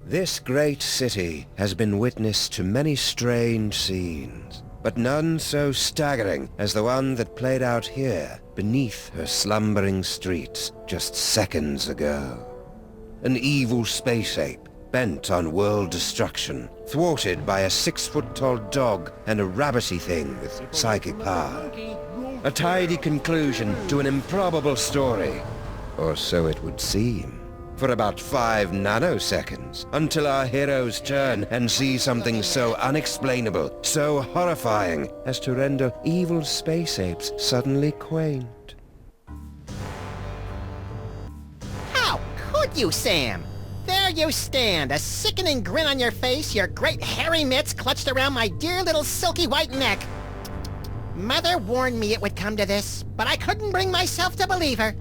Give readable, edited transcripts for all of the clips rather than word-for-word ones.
This great city has been witness to many strange scenes, but none so staggering as the one that played out here beneath her slumbering streets just seconds ago. An evil space ape, bent on world destruction, thwarted by a 6-foot-tall dog and a rabbity thing with psychic power. A tidy conclusion to an improbable story, or so it would seem. For about 5 nanoseconds, until our heroes turn and see something so unexplainable, so horrifying, as to render evil space apes suddenly quaint. How could you, Sam? There you stand, a sickening grin on your face, your great hairy mitts clutched around my dear little silky white neck. Mother warned me it would come to this, but I couldn't bring myself to believe her.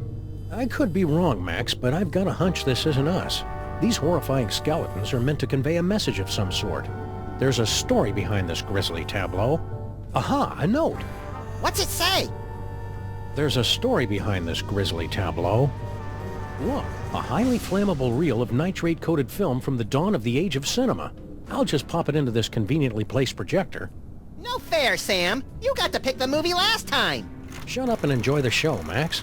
I could be wrong, Max, but I've got a hunch this isn't us. These horrifying skeletons are meant to convey a message of some sort. There's a story behind this grisly tableau. Aha, a note. What's it say? There's a story behind this grisly tableau. Look, a highly flammable reel of nitrate-coated film from the dawn of the age of cinema. I'll just pop it into this conveniently placed projector. No fair, Sam. You got to pick the movie last time. Shut up and enjoy the show, Max.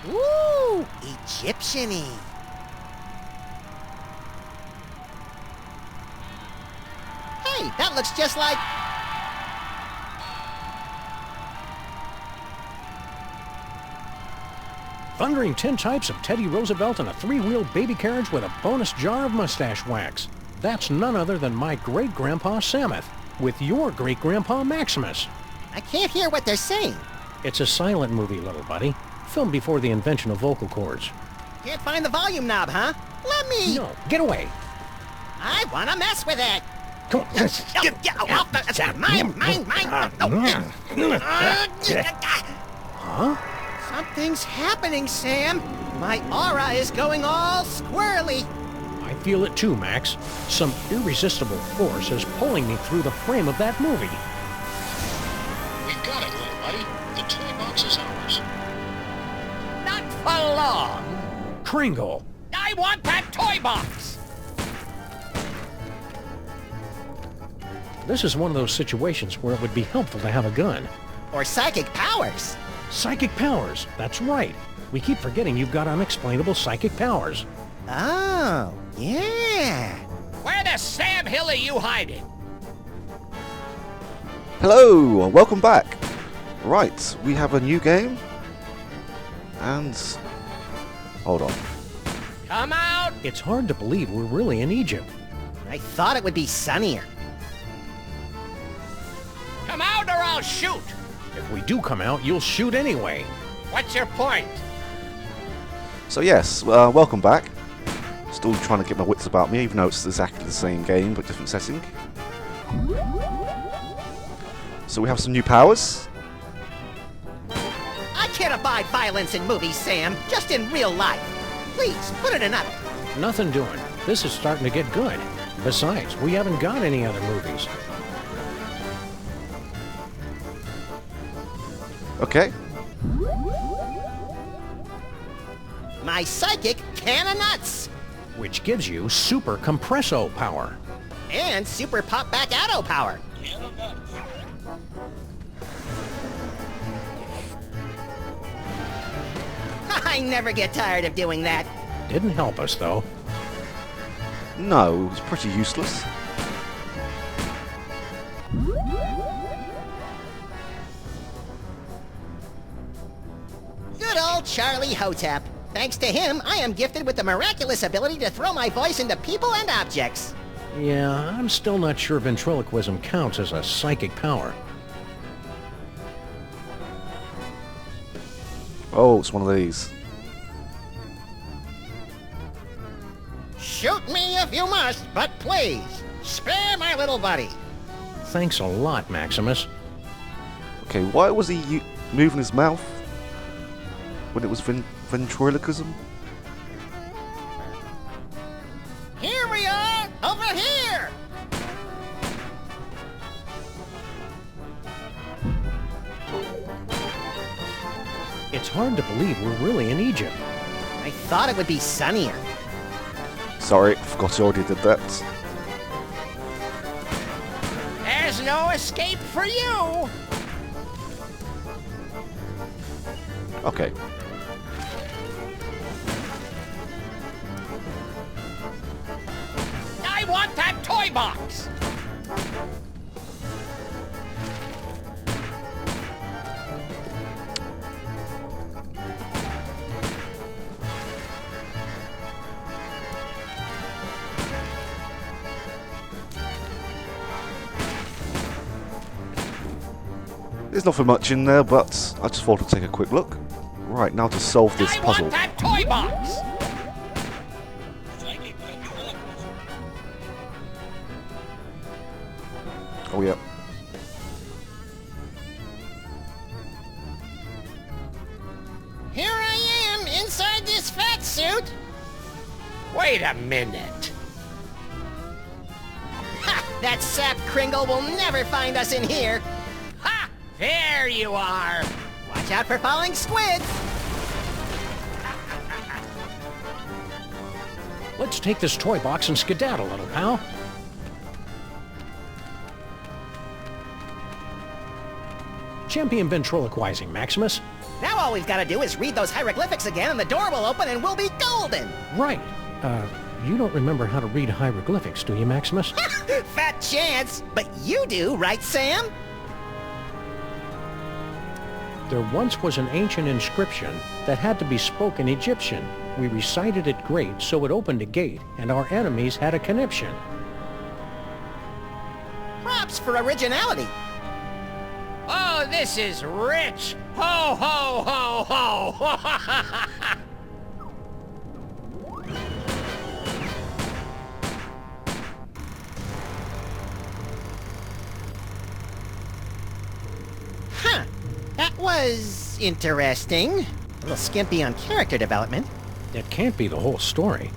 Ooh, Egyptian-y. Hey, that looks just like... Thundering tintypes of Teddy Roosevelt and a 3-wheeled baby carriage with a bonus jar of mustache wax. That's none other than my great-grandpa Samuth, with your great-grandpa Maximus. I can't hear what they're saying. It's a silent movie, little buddy. Filmed before the invention of vocal cords. Can't find the volume knob, huh? Let me... No, get away. I want to mess with it. Come on. Get off the... Mine. Huh? Something's happening, Sam. My aura is going all squirrely. I feel it too, Max. Some irresistible force is pulling me through the frame of that movie. We've got it, little buddy. The toy box is ours. Not for long. Kringle. I want that toy box. This is one of those situations where it would be helpful to have a gun. Or psychic powers. Psychic powers, that's right. We keep forgetting you've got unexplainable psychic powers. Oh, yeah. Where the Sam Hill are you hiding? Hello, and welcome back. Right, we have a new game. And... hold on. Come out! It's hard to believe we're really in Egypt. I thought it would be sunnier. Come out or I'll shoot! If we do come out, you'll shoot anyway. What's your point? So yes, welcome back. Still trying to get my wits about me, even though it's exactly the same game, but different setting. So we have some new powers. I can't abide violence in movies, Sam. Just in real life. Please, put it another. Nothing doing. This is starting to get good. Besides, we haven't got any other movies. Okay. My psychic can of nuts. Which gives you super compresso power. And super pop back auto power. I never get tired of doing that. Didn't help us, though. No, it was pretty useless. Good old Charlie Hotep. Thanks to him, I am gifted with the miraculous ability to throw my voice into people and objects. Yeah, I'm still not sure ventriloquism counts as a psychic power. Oh, it's one of these. Shoot me if you must, but please, spare my little buddy. Thanks a lot, Maximus. Okay, why was he moving his mouth when it was ventriloquism? Here we are! Over here! It's hard to believe we're really in Egypt. I thought it would be sunnier. Sorry, forgot I already did that. There's no escape for you! Okay. I want that toy box! There's nothing much in there, but I just thought I'd take a quick look. Right, now to solve this I puzzle. want that toy box! Oh yeah. Here I am, inside this fat suit. Wait a minute. Ha! That sap Kringle will never find us in here. Ha! There you are! Watch out for falling squids. Let's take this toy box and skedaddle, little pal. Champion ventriloquizing, Maximus. Now all we've got to do is read those hieroglyphics again and the door will open and we'll be golden. Right. You don't remember how to read hieroglyphics, do you, Maximus? Fat chance. But you do, right, Sam? There once was an ancient inscription that had to be spoken Egyptian. We recited it great, so it opened a gate, and our enemies had a conniption. Props for originality. Oh, this is rich! Ho, ho, ho, ho! Huh. That was interesting. A little skimpy on character development. That can't be the whole story.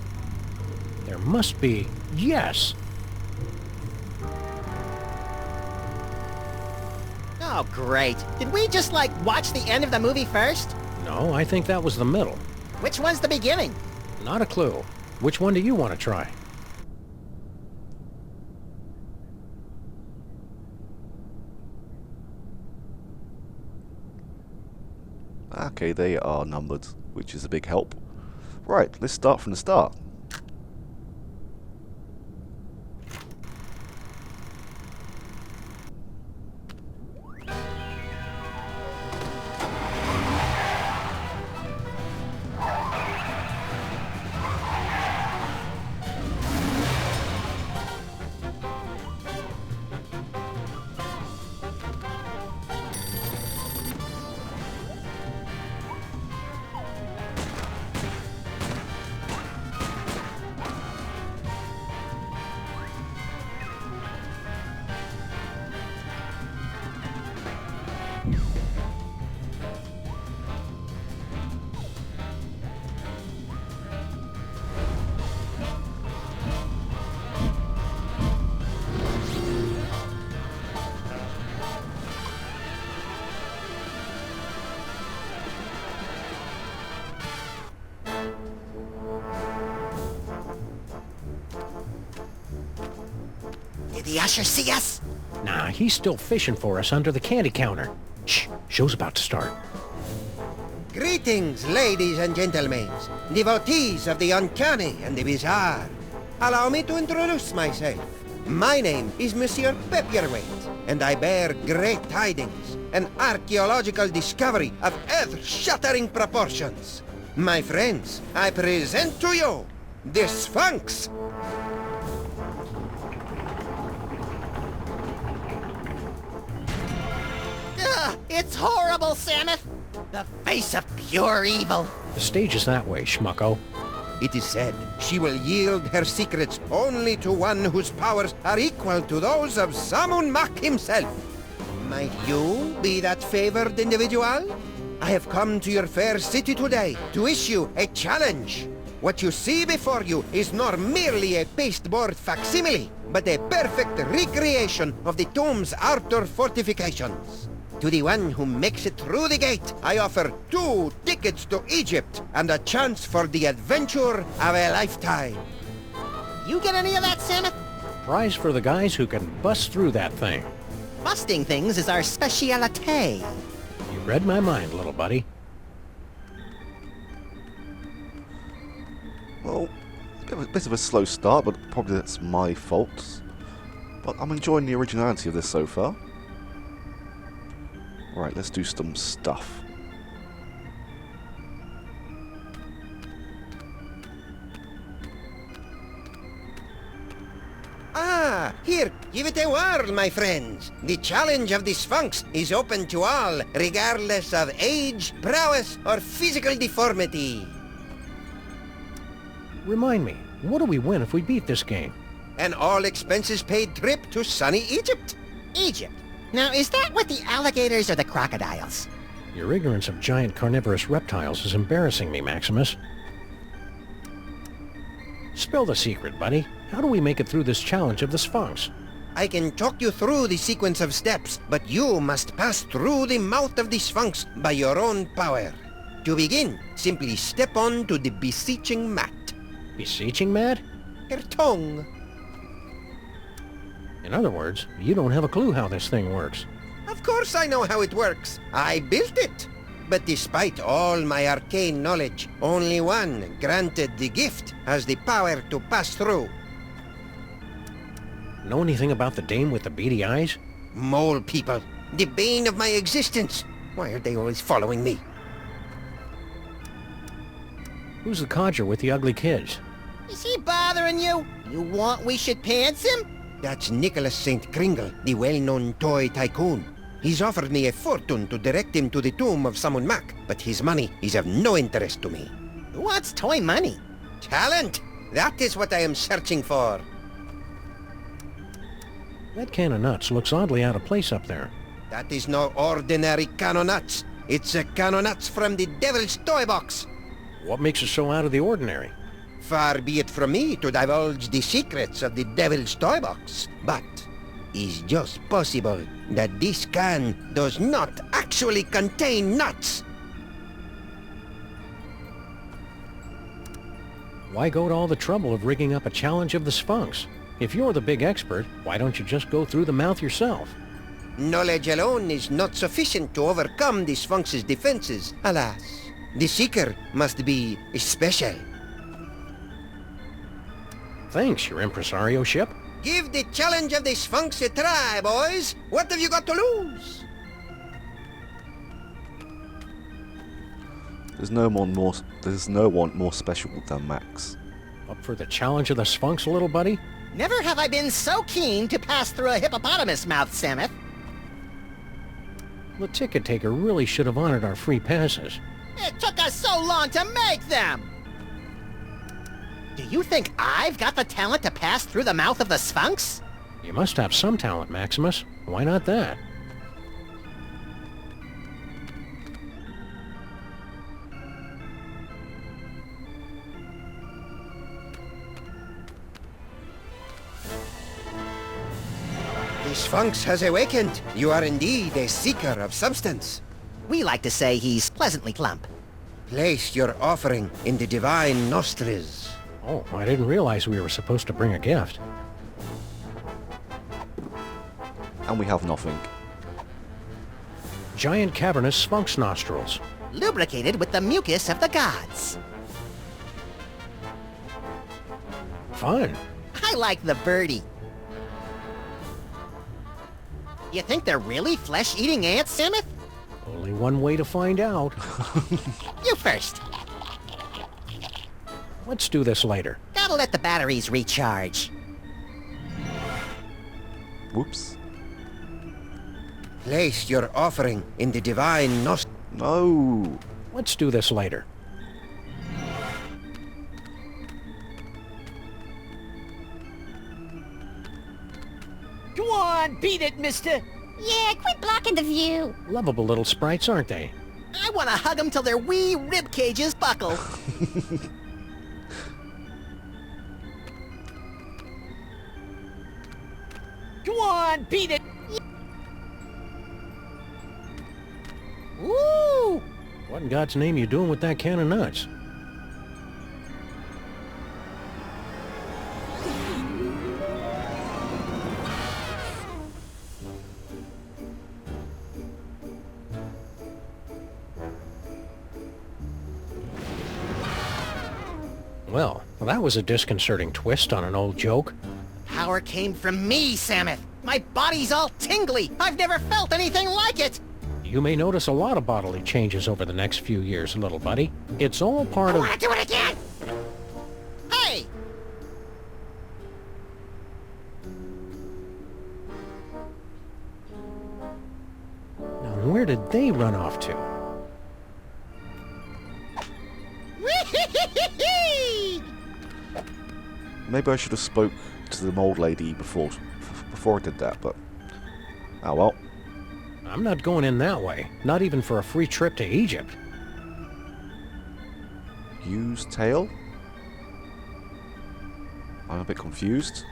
There must be... Yes! Oh, great. Did we just, watch the end of the movie first? No, I think that was the middle. Which one's the beginning? Not a clue. Which one do you want to try? Okay, they are numbered, which is a big help. Right, let's start from the start. Did the usher see us? Nah, he's still fishing for us under the candy counter. Shh, show's about to start. Greetings, ladies and gentlemen, devotees of the uncanny and the bizarre. Allow me to introduce myself. My name is Monsieur Pepperweight, and I bear great tidings, an archaeological discovery of earth-shattering proportions. My friends, I present to you the spunks. Ugh, it's horrible, Samus. The face of pure evil. The stage is that way, schmucko. It is said she will yield her secrets only to one whose powers are equal to those of Sammun-Mak himself. Might you be that favored individual? I have come to your fair city today to issue a challenge. What you see before you is not merely a pasteboard facsimile, but a perfect recreation of the tomb's outer fortifications. To the one who makes it through the gate, I offer 2 tickets to Egypt and a chance for the adventure of a lifetime. You get any of that, Samus? Prize for the guys who can bust through that thing. Busting things is our speciality. You read my mind, little buddy. Well, a bit of a slow start, but probably that's my fault. But I'm enjoying the originality of this so far. Right, let's do some stuff. Ah, here, give it a whirl, my friends. The challenge of the Sphinx is open to all, regardless of age, prowess, or physical deformity. Remind me, what do we win if we beat this game? An all-expenses-paid trip to sunny Egypt. Egypt. Now, is that with the alligators or the crocodiles? Your ignorance of giant carnivorous reptiles is embarrassing me, Maximus. Spill the secret, buddy. How do we make it through this challenge of the Sphinx? I can talk you through the sequence of steps, but you must pass through the mouth of the Sphinx by your own power. To begin, simply step on to the beseeching mat. Beseeching mat? Her tongue. In other words, you don't have a clue how this thing works. Of course I know how it works. I built it. But despite all my arcane knowledge, only one, granted the gift, has the power to pass through. Know anything about the dame with the beady eyes? Mole people, the bane of my existence. Why are they always following me? Who's the codger with the ugly kids? Is he bothering you? You want we should pants him? That's Nicholas St. Kringle, the well-known toy tycoon. He's offered me a fortune to direct him to the tomb of Sammun-Mak, but his money is of no interest to me. Who wants toy money? Talent! That is what I am searching for. That can of nuts looks oddly out of place up there. That is no ordinary can of nuts. It's a can of nuts from the Devil's Toy Box. What makes it so out of the ordinary? Far be it from me to divulge the secrets of the Devil's Toy Box, but it's just possible that this can does not actually contain nuts. Why go to all the trouble of rigging up a challenge of the Sphinx? If you're the big expert, why don't you just go through the mouth yourself? Knowledge alone is not sufficient to overcome the Sphinx's defenses, alas. The seeker must be special. Thanks, your impresario ship. Give the challenge of the Sphinx a try, boys. What have you got to lose? There's no one more special than Max. Up for the challenge of the Sphinx, little buddy? Never have I been so keen to pass through a hippopotamus mouth, Samus. The ticket taker really should have honored our free passes. It took us so long to make them! Do you think I've got the talent to pass through the mouth of the Sphinx? You must have some talent, Maximus. Why not that? The Sphinx has awakened. You are indeed a seeker of substance. We like to say he's pleasantly plump. Place your offering in the divine nostrils. Oh, I didn't realize we were supposed to bring a gift. And we have nothing. Giant cavernous Sphinx nostrils. Lubricated with the mucus of the gods. Fun. I like the birdie. You think they're really flesh-eating ants, Samus? Only one way to find out. You first. Let's do this later. Gotta let the batteries recharge. Whoops. Place your offering in the divine nostrils. No. Let's do this later. Go on, beat it, mister. Yeah, quit blocking the view. Lovable little sprites, aren't they? I want to hug them till their wee rib cages buckle. Go on, beat it! Ooh! What in God's name you doing with that can of nuts? Well, that was a disconcerting twist on an old joke. Power came from me, Samus. My body's all tingly. I've never felt anything like it. You may notice a lot of bodily changes over the next few years, little buddy. It's all part I of... want to do it again. Hey! Now, where did they run off to? Maybe I should have spoke to the old lady before I did that, but... Oh well. I'm not going in that way. Not even for a free trip to Egypt. Use tail? I'm a bit confused.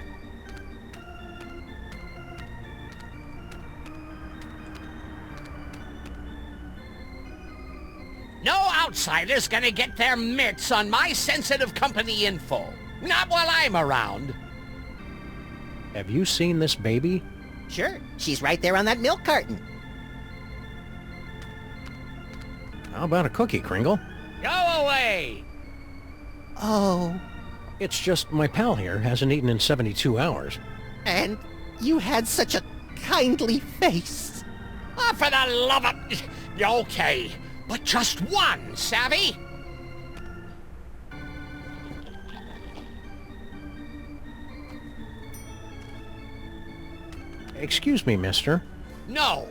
No outsider's gonna get their mitts on my sensitive company info. Not while I'm around. Have you seen this baby? Sure, she's right there on that milk carton. How about a cookie, Kringle? Go away! Oh, It's just my pal here hasn't eaten in 72 hours. and you had such a kindly face. Oh, for the love of... Okay, but just one, savvy? Excuse me, mister. No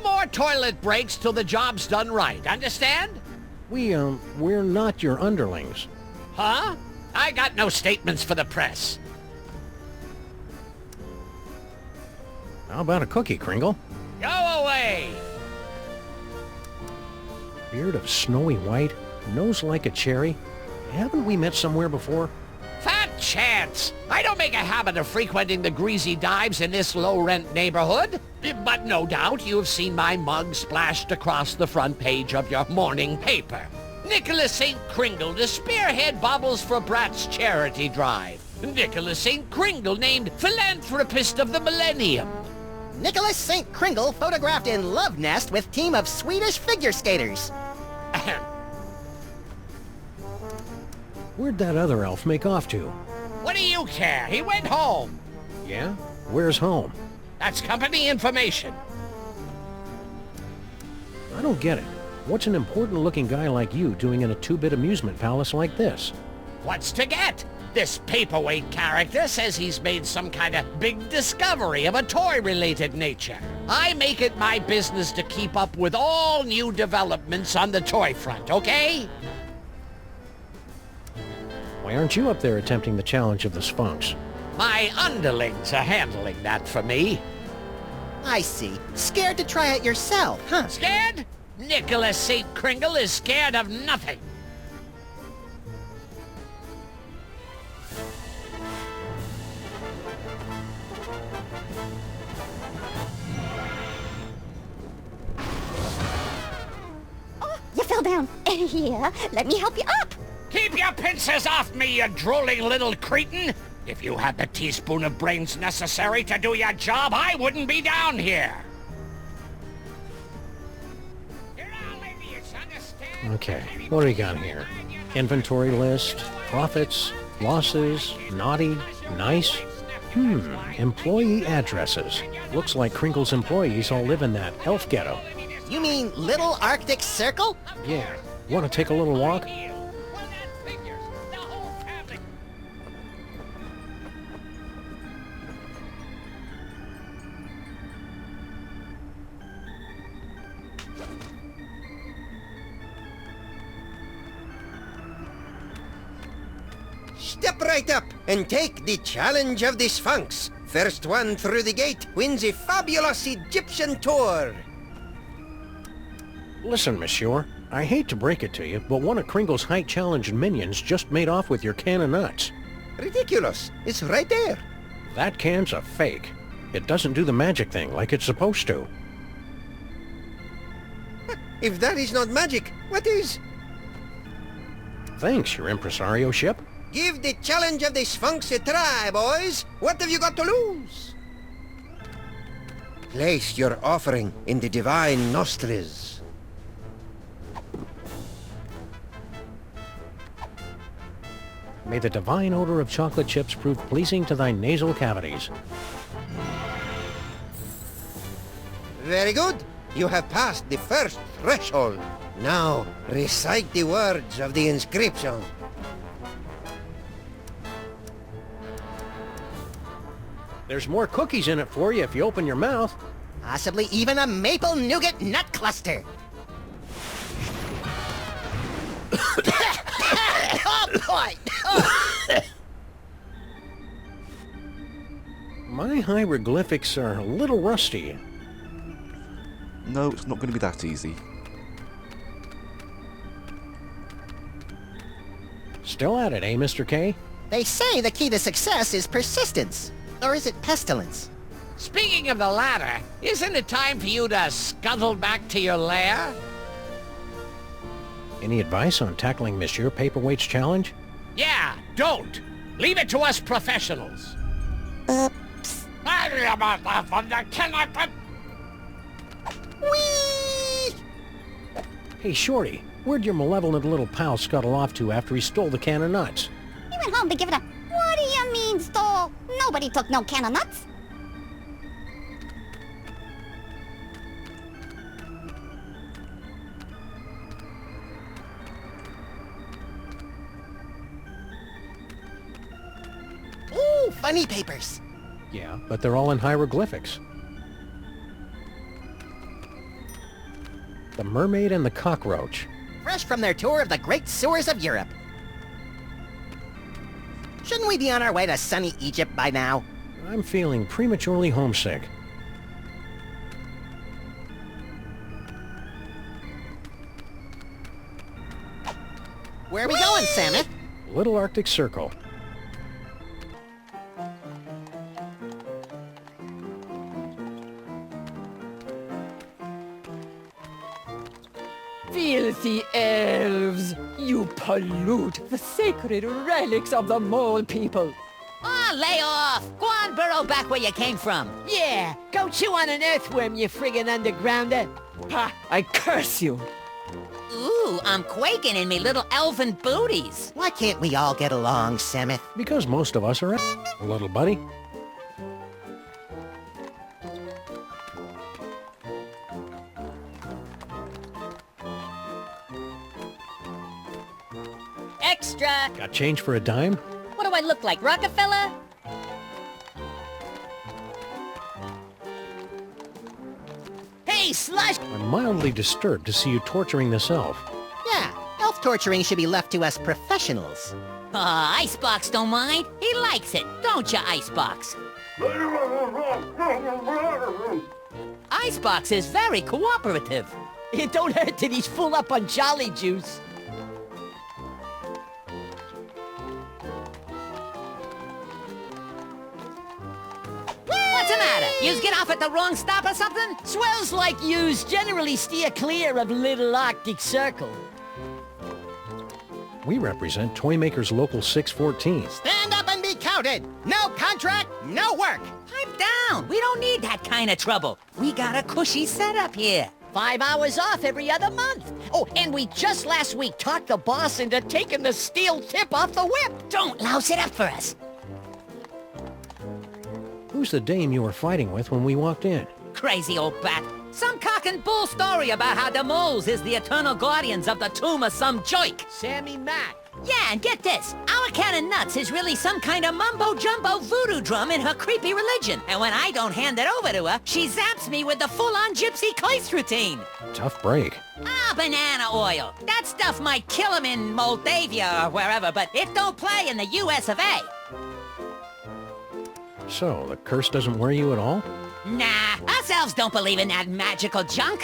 more toilet breaks till the job's done right, understand? We're not your underlings. Huh? I got no statements for the press. How about a cookie, Kringle? Go away! Beard of snowy white, nose like a cherry. Haven't we met somewhere before? Fat chance! I don't make a habit of frequenting the greasy dives in this low-rent neighborhood. But no doubt you've seen my mug splashed across the front page of your morning paper. Nicholas St. Kringle to spearhead Bobbles for Brats charity drive. Nicholas St. Kringle named Philanthropist of the Millennium. Nicholas St. Kringle photographed in love nest with team of Swedish figure skaters. Ahem. Where'd that other elf make off to? What do you care? He went home. Yeah? Where's home? That's company information. I don't get it. What's an important-looking guy like you doing in a two-bit amusement palace like this? What's to get? This paperweight character says he's made some kind of big discovery of a toy-related nature. I make it my business to keep up with all new developments on the toy front, okay? Why aren't you up there attempting the challenge of the spunks? My underlings are handling that for me. I see. Scared to try it yourself, huh? Scared? Nicholas St. Kringle is scared of nothing. You fell down. Here, let me help you up. Keep your pincers off me, you drooling little cretin! If you had the teaspoon of brains necessary to do your job, I wouldn't be down here! You're all idiots, understand? Okay, what do we got here? Inventory list, profits, losses, naughty, nice. Employee addresses. Looks like Kringle's employees all live in that elf ghetto. You mean Little Arctic Circle? Yeah. Want to take a little walk? Step right up and take the challenge of the Sphinx. First one through the gate wins a fabulous Egyptian tour. Listen, monsieur. I hate to break it to you, but one of Kringle's height-challenged minions just made off with your can of nuts. Ridiculous. It's right there. That can's a fake. It doesn't do the magic thing like it's supposed to. If that is not magic, what is? Thanks, your impresario ship. Give the challenge of the Spunks a try, boys. What have you got to lose? Place your offering in the divine nostrils. May the divine odor of chocolate chips prove pleasing to thy nasal cavities. Very good. You have passed the first threshold. Now, recite the words of the inscription. There's more cookies in it for you if you open your mouth. Possibly even a maple nougat nut cluster. Oh, boy! Oh. My hieroglyphics are a little rusty. No, it's not going to be that easy. Still at it, eh, Mr. K? They say the key to success is persistence. Or is it pestilence? Speaking of the latter, isn't it time for you to scuttle back to your lair? Any advice on tackling Monsieur Paperweight's challenge? Yeah, don't. Leave it to us professionals. Oops. Whee! Hey, Shorty, where'd your malevolent little pal scuttle off to after he stole the can of nuts? He went home to give it a... What do you mean, stole? Nobody took no can of nuts. Ooh, funny papers. Yeah, but they're all in hieroglyphics. The Mermaid and the Cockroach. Fresh from their tour of the great sewers of Europe. Shouldn't we be on our way to sunny Egypt by now? I'm feeling prematurely homesick. Where are we going, Samus? Little Arctic Circle. Filthy elves! You pollute the sacred relics of the mole people! Oh, lay off! Go on, burrow back where you came from. Yeah, go chew on an earthworm, you friggin' undergrounder! Ha! I curse you! Ooh, I'm quaking in me little elfin booties. Why can't we all get along, Samith? Because most of us are little buddy. Extra! Got change for a dime? What do I look like, Rockefeller? Hey, slush! I'm mildly disturbed to see you torturing this elf. Yeah, elf torturing should be left to us professionals. Icebox don't mind. He likes it, don't ya, Icebox? Icebox is very cooperative. It don't hurt that he's full up on jolly juice. What's the matter? Yous get off at the wrong stop or something? Swells like yous generally steer clear of Little Arctic Circle. We represent Toymaker's Local 614. Stand up and be counted! No contract, no work! Pipe down. We don't need that kind of trouble. We got a cushy setup here. 5 hours off every other month. Oh, and we just last week talked the boss into taking the steel tip off the whip. Don't louse it up for us. Who's the dame you were fighting with when we walked in? Crazy old bat. Some cock and bull story about how the moles is the eternal guardians of the tomb of some joik. Sammun-Mak. Yeah, and get this. Our can of nuts is really some kind of mumbo-jumbo voodoo drum in her creepy religion. And when I don't hand it over to her, she zaps me with the full-on gypsy Kleist routine. Tough break. Ah, banana oil. That stuff might kill him in Moldavia or wherever, but it don't play in the US of A. So, the curse doesn't wear you at all? Nah, us elves don't believe in that magical junk.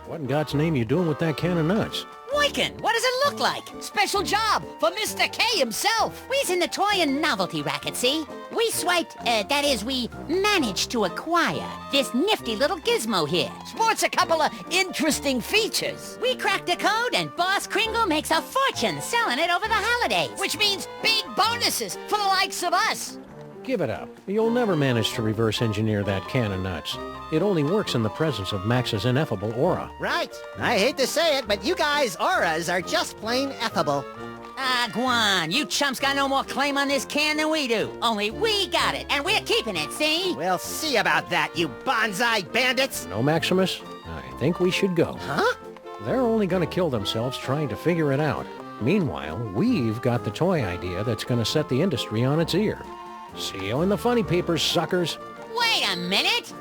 What in God's name you doing with that can of nuts? Boykin, what does it look like? Special job for Mr. K himself. We's in the toy and novelty racket, see? We swiped, that is, we managed to acquire this nifty little gizmo here. Sports a couple of interesting features. We cracked the code and Boss Kringle makes a fortune selling it over the holidays. Which means big bonuses for the likes of us. Give it up. You'll never manage to reverse engineer that can of nuts. It only works in the presence of Max's ineffable aura. Right. I hate to say it, but you guys' auras are just plain effable. Ah, Guan, you chumps got no more claim on this can than we do. Only we got it, and we're keeping it, see? We'll see about that, you bonsai bandits. No, Maximus? I think we should go. Huh? They're only gonna kill themselves trying to figure it out. Meanwhile, we've got the toy idea that's gonna set the industry on its ear. See you in the funny papers, suckers. Wait a minute!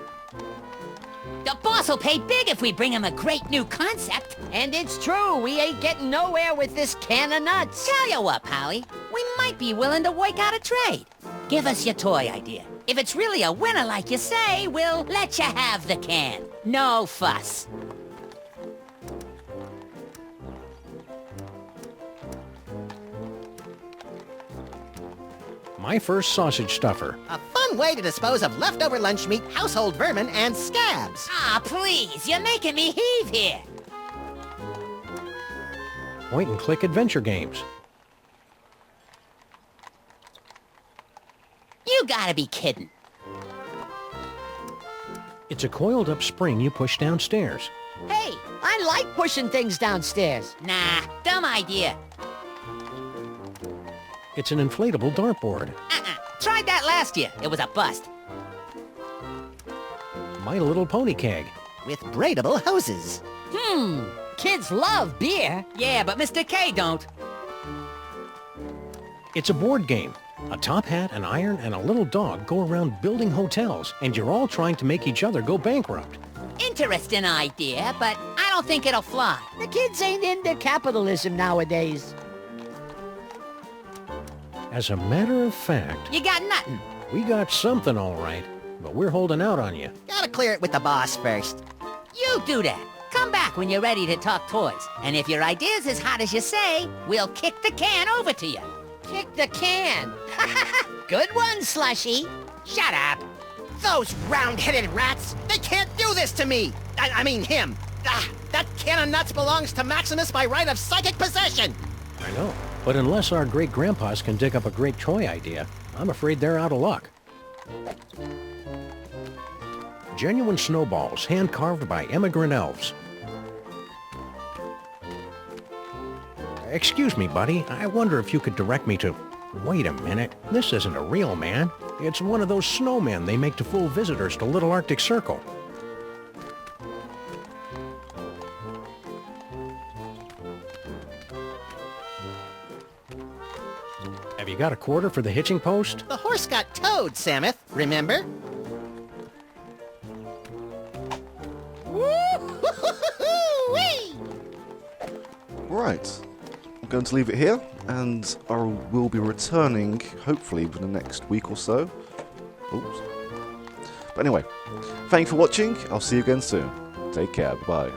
The boss will pay big if we bring him a great new concept. And it's true, we ain't getting nowhere with this can of nuts. Tell you what, Polly, we might be willing to work out a trade. Give us your toy idea. If it's really a winner like you say, we'll let you have the can. No fuss. My first sausage stuffer. A fun way to dispose of leftover lunch meat, household vermin, and scabs. Ah, please, you're making me heave here. Point-and-click adventure games. You gotta be kidding. It's a coiled-up spring you push downstairs. Hey, I like pushing things downstairs. Nah, dumb idea. It's an inflatable dartboard. Tried that last year. It was a bust. My Little Pony keg. With braidable hoses. Kids love beer. Yeah, but Mr. K don't. It's a board game. A top hat, an iron, and a little dog go around building hotels, and you're all trying to make each other go bankrupt. Interesting idea, but I don't think it'll fly. The kids ain't into capitalism nowadays. As a matter of fact, You got nothing. we got something all right, but we're holding out on you. Gotta clear it with the boss first. You do that. Come back when you're ready to talk toys. And if your idea's as hot as you say, we'll kick the can over to you. Kick the can. Good one, Slushy. Shut up. Those round-headed rats! They can't do this to me! I mean him! That can of nuts belongs to Maximus by right of psychic possession! I know. But unless our great-grandpas can dig up a great toy idea, I'm afraid they're out of luck. Genuine snowballs, hand-carved by immigrant elves. Excuse me, buddy. I wonder if you could direct me to... Wait a minute. This isn't a real man. It's one of those snowmen they make to fool visitors to Little Arctic Circle. Have you got a quarter for the hitching post? The horse got towed, Samuth, remember? Woo-hoo-hoo-hoo-wee! Right. I'm going to leave it here, and I will be returning, hopefully, within the next week or so. Oops. But anyway, thank you for watching. I'll see you again soon. Take care. Bye.